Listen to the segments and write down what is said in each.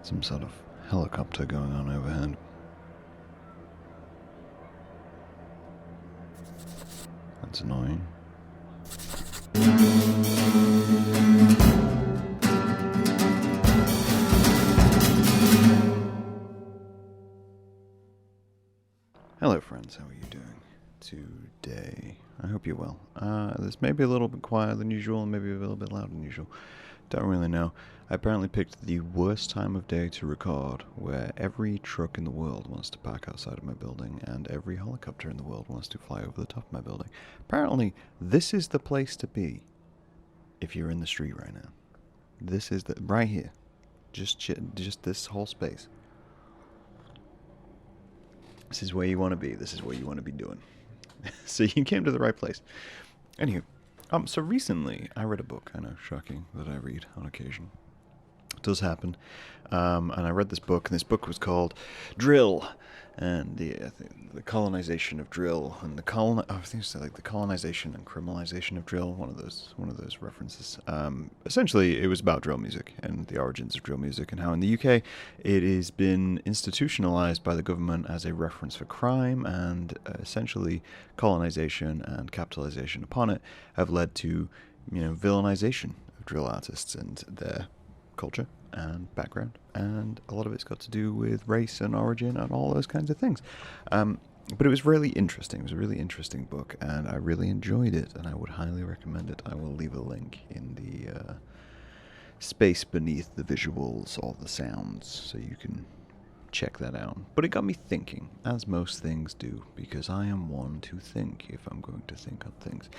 Some sort of helicopter going on overhead. That's annoying. Hello friends, how are you doing today? I hope you're well. This may be a little bit quieter than usual and maybe a little bit louder than usual. Don't really know. I apparently picked the worst time of day to record, where every truck in the world wants to park outside of my building and every helicopter in the world wants to fly over the top of my building. Apparently, this is the place to be if you're in the street right now. This is right here. Just this whole space. This is where you want to be. This is what you want to be doing. So you came to the right place. Anywho, so recently I read a book. I know, shocking that I read on occasion. It does happen. And I read this book, and this book was called Drill, and the colonization of drill, and I think it's like the colonization and criminalization of drill. One of those references. Essentially, it was about drill music and the origins of drill music, and how in the UK it has been institutionalized by the government as a reference for crime, and essentially colonization and capitalization upon it have led to, villainization of drill artists and their culture and background, and a lot of it's got to do with race and origin and all those kinds of things. But it was really interesting. It was a really interesting book, and I really enjoyed it, and I would highly recommend it. I will leave a link in the space beneath the visuals or the sounds, so you can check that out. But it got me thinking, as most things do, because I am one to think if I'm going to think on things.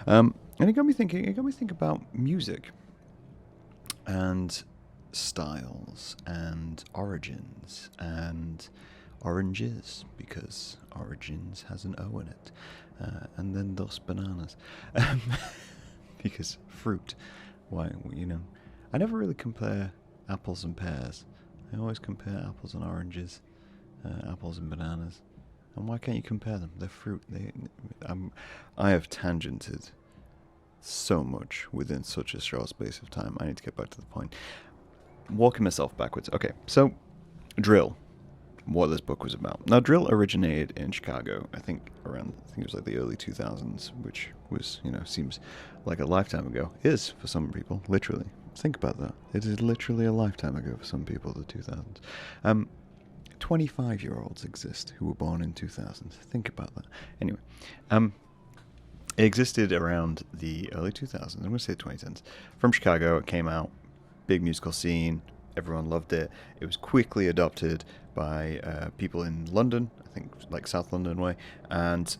And it got me thinking about music and styles and origins and oranges, because origins has an O in it, and then thus bananas, because fruit. Why, I never really compare apples and pears. I always compare apples and oranges, apples and bananas. And why can't you compare them? They're fruit. I have tangented so much within such a short space of time. I need to get back to the point. Walking myself backwards. Okay, so drill. What this book was about. Now, drill originated in Chicago, I think it was like the early 2000s, which was, seems like a lifetime ago. Is for some people, literally. Think about that. It is literally a lifetime ago for some people, the 2000s. 25-year-olds exist who were born in 2000. Think about that. Anyway, it existed around the early 2000s. I'm going to say the 2010s. From Chicago, it came out. Big musical scene. Everyone loved it. It was quickly adopted by people in London, I think like South London way, and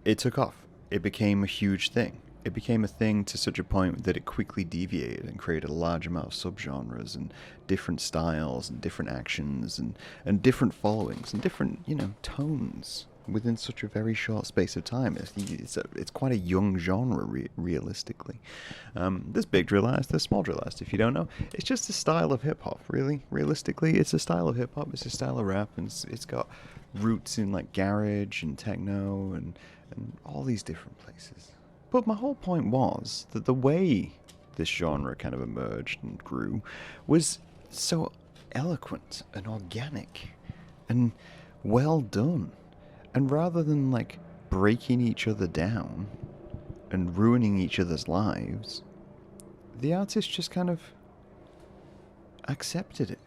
it took off. It became a huge thing. It became a thing to such a point that it quickly deviated and created a large amount of subgenres and different styles and different actions and different followings and different, tones within such a very short space of time. It's quite a young genre, realistically. There's big drill artists, there's small drill artists. If you don't know, it's just a style of hip hop. Really, realistically, it's a style of hip hop. It's a style of rap, and it's got roots in like garage and techno and all these different places. But my whole point was that the way this genre kind of emerged and grew was so eloquent and organic and well done. And rather than like breaking each other down and ruining each other's lives, the artist just kind of accepted it.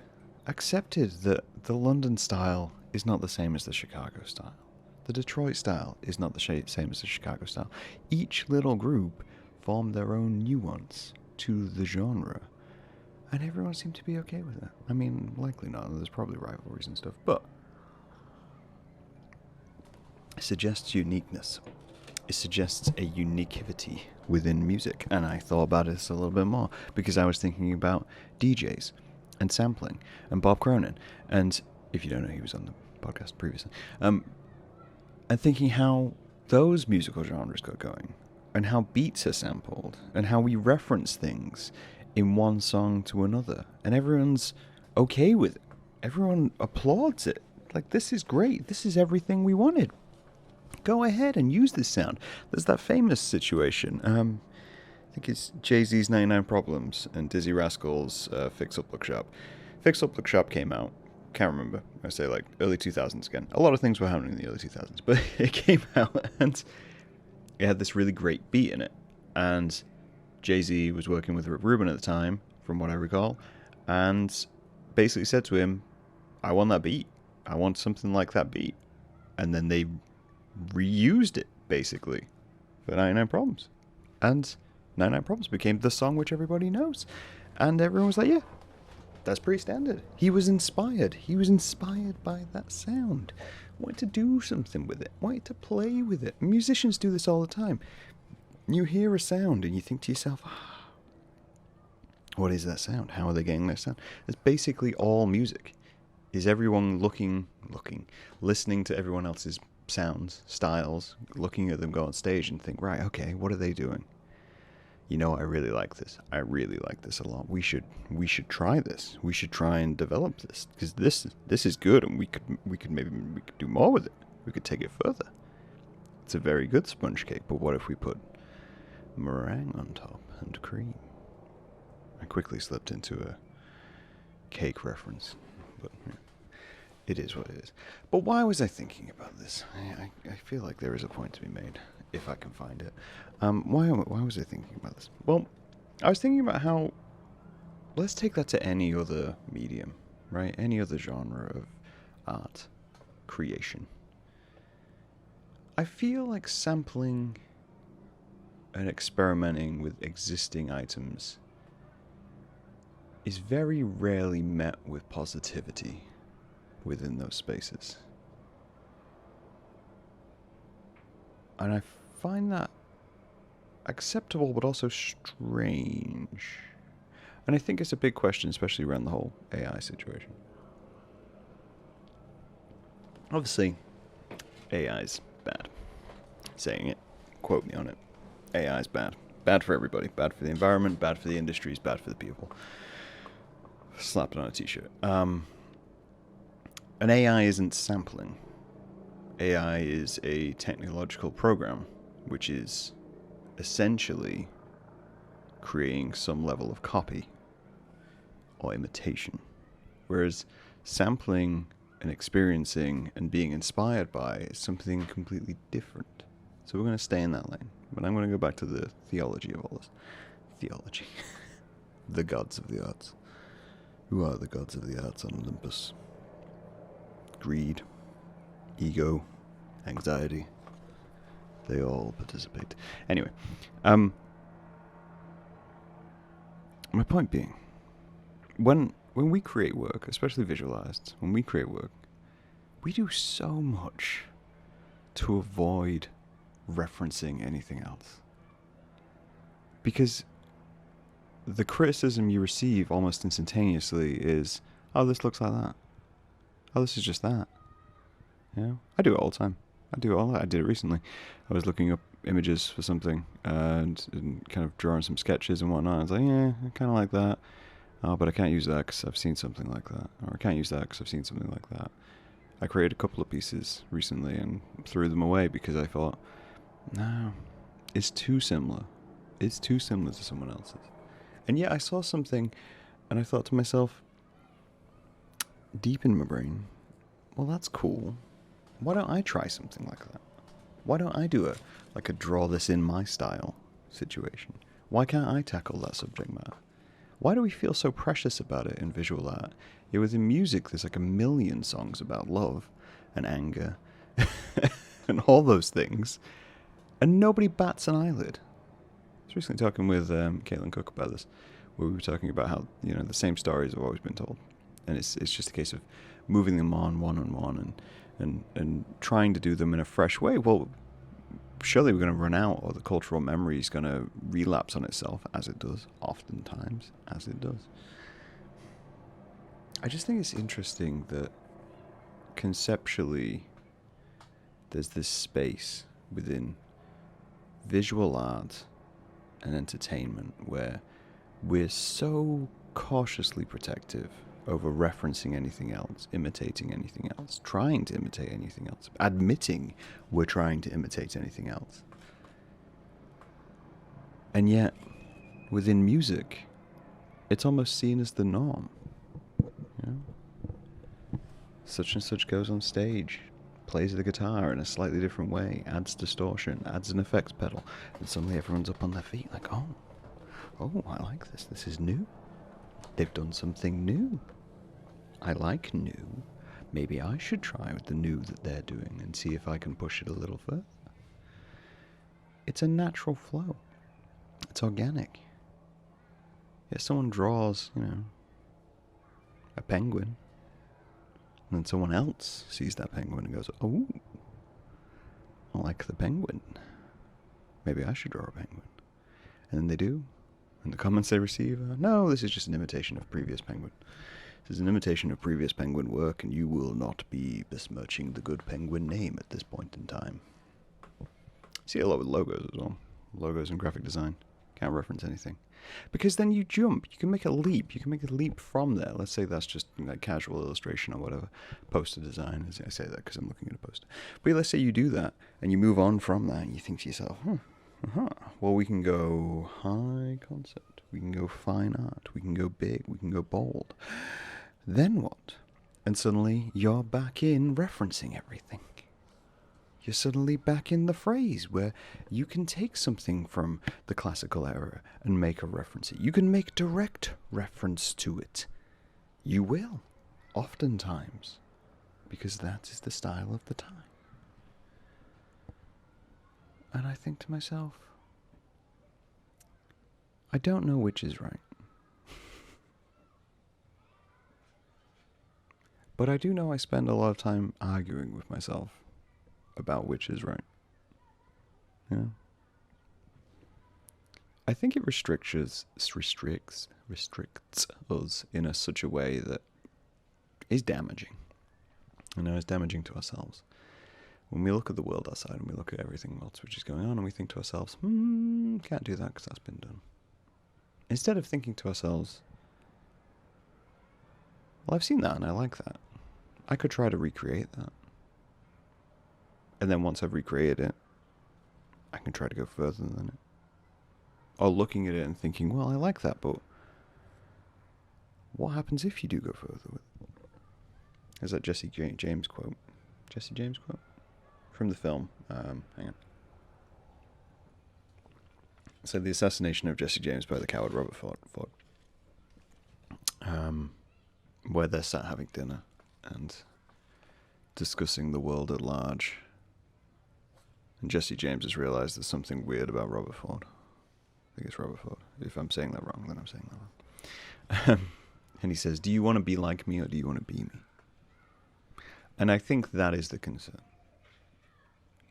Accepted that the London style is not the same as the Chicago style. The Detroit style is not the same as the Chicago style. Each little group formed their own nuance to the genre. And everyone seemed to be okay with it. I mean, likely not. There's probably rivalries and stuff, but it suggests uniqueness. It suggests a uniquity within music. And I thought about this a little bit more because I was thinking about DJs and sampling and Bob Cronin. And if you don't know, he was on the podcast previously. And thinking how those musical genres got going and how beats are sampled and how we reference things in one song to another. And everyone's okay with it. Everyone applauds it. Like, this is great. This is everything we wanted. Go ahead and use this sound. There's that famous situation. I think it's Jay-Z's 99 Problems and Dizzy Rascal's Fix Up Bookshop. Fix Up Look Sharp came out. Can't remember. I say like early 2000s again. A lot of things were happening in the early 2000s, but it came out and it had this really great beat in it. And Jay-Z was working with Rick Rubin at the time, from what I recall, and basically said to him, I want that beat. I want something like that beat. And then they reused it, basically, for 99 Problems. And 99 Problems became the song which everybody knows. And everyone was like, yeah, that's pretty standard. He was inspired. He was inspired by that sound. Wanted to do something with it. Wanted to play with it. Musicians do this all the time. You hear a sound and you think to yourself, what is that sound? How are they getting that sound? It's basically all music. Is everyone listening to everyone else's sounds, styles, looking at them go on stage and think, right, okay, what are they doing? You know, I really like this. I really like this a lot. We should try this. We should try and develop this, because this is good, and we could do more with it. We could take it further. It's a very good sponge cake, but what if we put meringue on top and cream? I quickly slipped into a cake reference, but it is what it is. But why was I thinking about this? I feel like there is a point to be made, if I can find it. Why was I thinking about this? Well, I was thinking about how, let's take that to any other medium, right? Any other genre of art, creation. I feel like sampling and experimenting with existing items is very rarely met with positivity within those spaces. And I find that acceptable, but also strange. And I think it's a big question, especially around the whole AI situation. Obviously, AI's bad. Saying it, quote me on it. AI's bad. Bad for everybody. Bad for the environment, bad for the industries, bad for the people. Slap it on a t-shirt. An AI isn't sampling. AI is a technological program, which is essentially creating some level of copy or imitation. Whereas sampling and experiencing and being inspired by is something completely different. So we're going to stay in that lane. But I'm going to go back to the theology of all this. Theology. The gods of the arts. Who are the gods of the arts on Olympus? Greed, ego, anxiety. They all participate. Anyway, my point being, when we create work, especially visualized, when we create work, we do so much to avoid referencing anything else. Because the criticism you receive almost instantaneously is, oh, this looks like that. Oh, this is just that. You know? I do it all the time. I did it recently. I was looking up images for something and kind of drawing some sketches and whatnot. I was like, yeah, I kind of like that. Oh, but I can't use that because I've seen something like that. Or I can't use that because I've seen something like that. I created a couple of pieces recently and threw them away because I thought, no, it's too similar. It's too similar to someone else's. And yet I saw something and I thought to myself, deep in my brain, well, that's cool. Why don't I try something like that? Why don't I do a draw this in my style situation? Why can't I tackle that subject matter? Why do we feel so precious about it in visual art? Yet within music, there's like a million songs about love and anger and all those things, and nobody bats an eyelid. I was recently talking with Caitlin Cook about this, where we were talking about how, you know, the same stories have always been told, and it's just a case of moving them on one, and trying to do them in a fresh way. Well, surely we're going to run out, or the cultural memory is going to relapse on itself, as it does, oftentimes, as it does. I just think it's interesting that conceptually there's this space within visual art and entertainment where we're so cautiously protective over referencing anything else, imitating anything else, trying to imitate anything else, admitting we're trying to imitate anything else. And yet, within music, it's almost seen as the norm. You Such and such goes on stage, plays the guitar in a slightly different way, adds distortion, adds an effects pedal, and suddenly everyone's up on their feet like, oh, I like this. This is new. They've done something new. I like new. Maybe I should try with the new that they're doing and see if I can push it a little further. It's a natural flow. It's organic. If someone draws, a penguin, and then someone else sees that penguin and goes, oh, I like the penguin. Maybe I should draw a penguin. And then they do. And the comments they receive are, no, this is just an imitation of previous penguin. This is an imitation of previous penguin work, and you will not be besmirching the good penguin name at this point in time. See a lot with logos as well. Logos and graphic design. Can't reference anything. Because then you jump. You can make a leap. You can make a leap from there. Let's say that's just like casual illustration or whatever. Poster design. I say that because I'm looking at a poster. But let's say you do that, and you move on from that, and you think to yourself, well, we can go high concept. We can go fine art. We can go big. We can go bold. Then what? And suddenly you're back in referencing everything. You're suddenly back in the phrase where you can take something from the classical era and make a reference. You can make direct reference to it. You will, oftentimes, because that is the style of the time. And I think to myself, I don't know which is right. But I do know I spend a lot of time arguing with myself about which is right. I think it restricts us in such a way that is damaging. It's damaging to ourselves. When we look at the world outside and we look at everything else which is going on and we think to ourselves, can't do that because that's been done. Instead of thinking to ourselves, well, I've seen that and I like that. I could try to recreate that. And then once I've recreated it, I can try to go further than it. Or looking at it and thinking, well, I like that, but what happens if you do go further with it? There's that Jesse James quote. Jesse James quote? From the film. Hang on. So the assassination of Jesse James by the coward Robert Ford. Where they're sat having dinner and discussing the world at large. And Jesse James has realized there's something weird about Robert Ford. I think it's Robert Ford. If I'm saying that wrong, then I'm saying that wrong. And he says, do you want to be like me or do you want to be me? And I think that is the concern.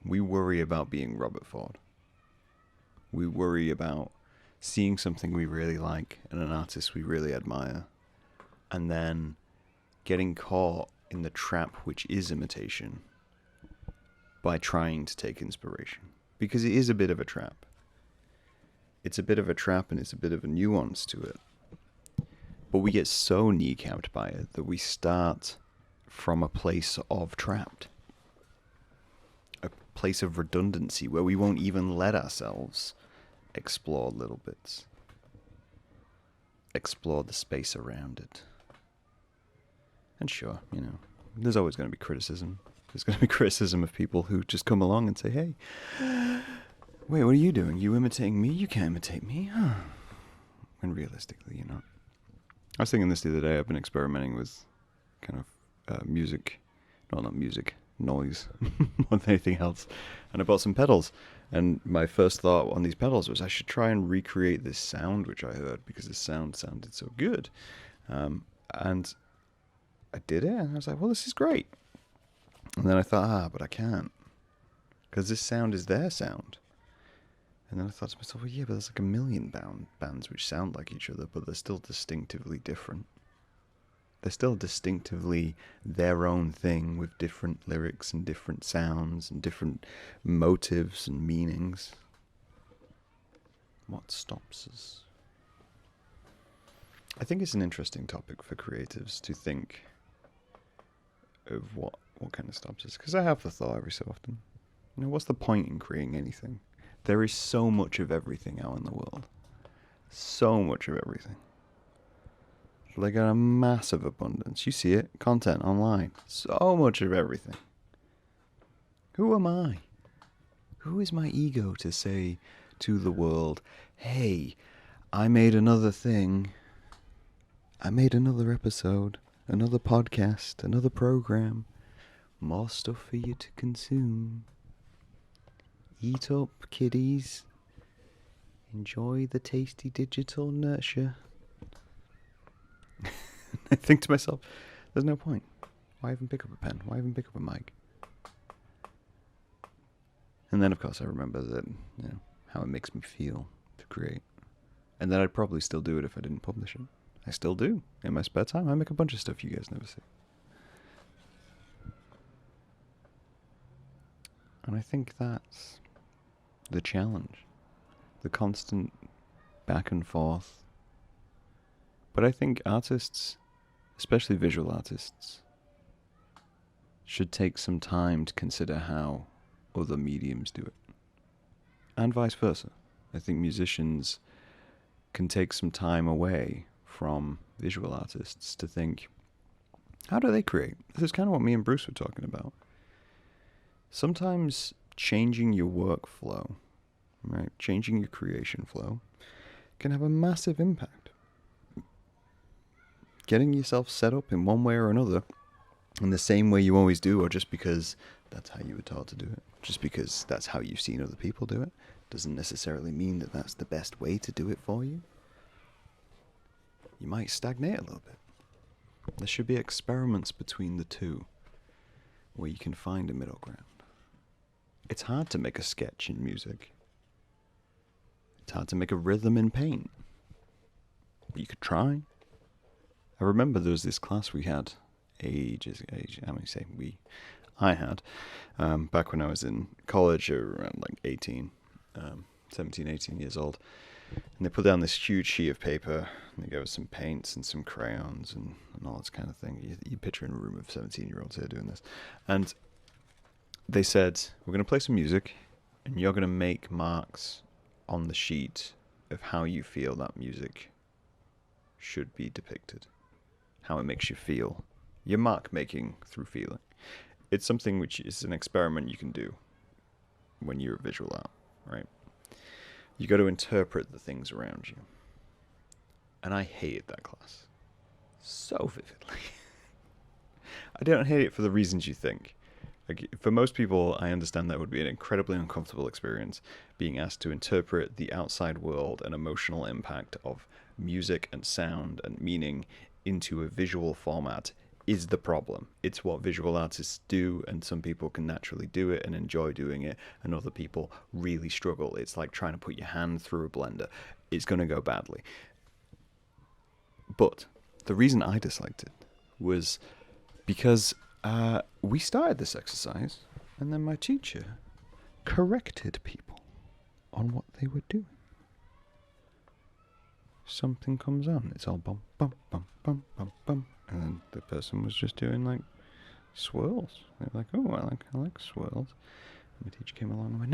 We worry about being Robert Ford. We worry about seeing something we really like and an artist we really admire, and then getting caught in the trap which is imitation by trying to take inspiration. Because it is a bit of a trap. It's a bit of a trap and it's a bit of a nuance to it. But we get so kneecapped by it that we start from a place of trapped. A place of redundancy where we won't even let ourselves explore little bits. Explore the space around it. And sure, there's always going to be criticism. There's going to be criticism of people who just come along and say, hey, wait, what are you doing? You imitating me? You can't imitate me. And realistically, you're not. I was thinking this the other day. I've been experimenting with kind of music. Well, not music. Noise. More than anything else. And I bought some pedals. And my first thought on these pedals was I should try and recreate this sound which I heard because the sound sounded so good. And I did it, and I was like, well, this is great. And then I thought, but I can't. Because this sound is their sound. And then I thought to myself, well, yeah, but there's like a million bands which sound like each other, but they're still distinctively different. They're still distinctively their own thing with different lyrics and different sounds and different motives and meanings. What stops us? I think it's an interesting topic for creatives to think of what kind of stops us. Because I have the thought every so often, what's the point in creating anything? There is so much of everything out in the world. So much of everything. They got a massive abundance. You see it, content online. So much of everything. Who am I? Who is my ego to say to the world, hey, I made another thing. I made another episode, another podcast, another program. More stuff for you to consume. Eat up, kiddies. Enjoy the tasty digital nurture. I think to myself, there's no point. Why even pick up a pen? Why even pick up a mic? And then, of course, I remember that, how it makes me feel to create. And that I'd probably still do it if I didn't publish it. I still do. In my spare time, I make a bunch of stuff you guys never see. And I think that's the challenge. The constant back and forth. But I think artists, especially visual artists, should take some time to consider how other mediums do it. And vice versa. I think musicians can take some time away from visual artists to think, how do they create? This is kind of what me and Bruce were talking about. Sometimes changing your workflow, right, changing your creation flow, can have a massive impact. Getting yourself set up in one way or another, in the same way you always do, or just because that's how you were taught to do it, just because that's how you've seen other people do it, doesn't necessarily mean that that's the best way to do it for you. You might stagnate a little bit. There should be experiments between the two, where you can find a middle ground. It's hard to make a sketch in music. It's hard to make a rhythm in paint. But you could try. I remember there was this class we had I had, back when I was in college, around like 17, 18 years old. And they put down this huge sheet of paper, and they gave us some paints and some crayons and all this kind of thing. You picture in a room of 17-year-olds here doing this. And they said, we're going to play some music, and you're going to make marks on the sheet of how you feel that music should be depicted, how it makes you feel. You're mark making through feeling. It's something which is an experiment you can do when you're a visual art, right? You got to interpret the things around you. And I hated that class so vividly. I don't hate it for the reasons you think. Like, for most people, I understand that would be an incredibly uncomfortable experience, being asked to interpret the outside world and emotional impact of music and sound and meaning into a visual format is the problem. It's what visual artists do, and some people can naturally do it and enjoy doing it, and other people really struggle. It's like trying to put your hand through a blender. It's going to go badly. But the reason I disliked it was because we started this exercise, and then my teacher corrected people on what they were doing. Something comes on, it's all bum, bum, bum, bum, bum, bum. And then the person was just doing like swirls. They were like, oh, I like swirls. And the teacher came along and went,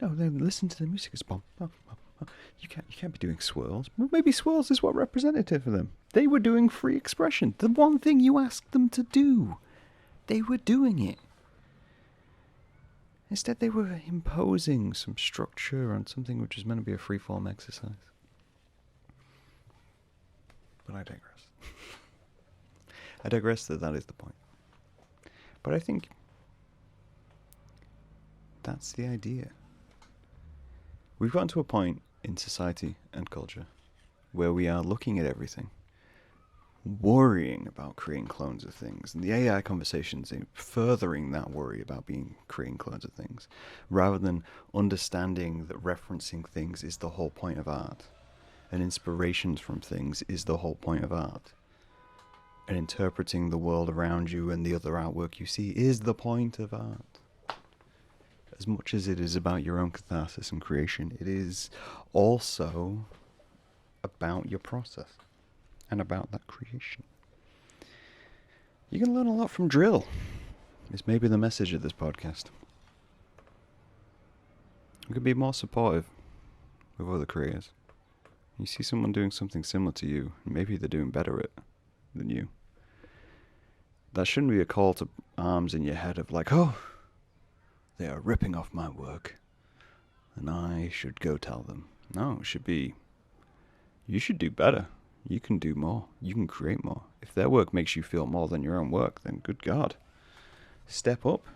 no, listen to the music. It's bum, bum, bum, bum. You can't be doing swirls. Well, maybe swirls is what representative for them. They were doing free expression. The one thing you asked them to do. They were doing it. Instead, they were imposing some structure on something which was meant to be a free-form exercise. But I digress. I digress that is the point. But I think that's the idea. We've gotten to a point in society and culture where we are looking at everything, worrying about creating clones of things, and the AI conversations in furthering that worry about creating clones of things, rather than understanding that referencing things is the whole point of art, and inspirations from things is the whole point of art. And interpreting the world around you and the other artwork you see is the point of art. As much as it is about your own catharsis and creation, it is also about your process and about that creation. You can learn a lot from drill. It's maybe the message of this podcast. You can be more supportive of other creators. You see someone doing something similar to you, and maybe they're doing better at it than you. That shouldn't be a call to arms in your head of like, oh, they are ripping off my work, and I should go tell them. No, it should be, you should do better. You can do more. You can create more. If their work makes you feel more than your own work, then good God, step up.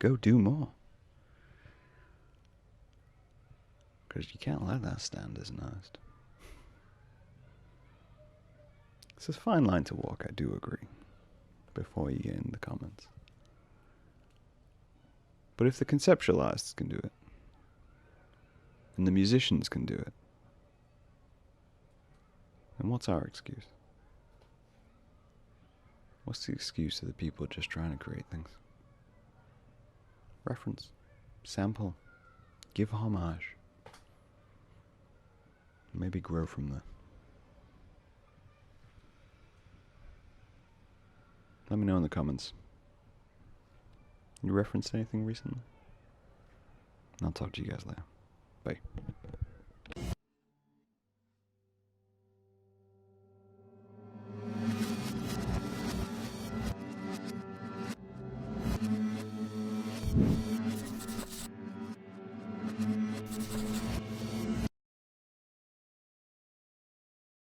Go do more. Because you can't let that stand as an honest. It's a fine line to walk, I do agree, before you get in the comments. But if the conceptual artists can do it, and the musicians can do it, then what's our excuse? What's the excuse of the people just trying to create things? Reference, sample, give homage, maybe grow from there. Let me know in the comments. You referenced anything recently? And I'll talk to you guys later. Bye.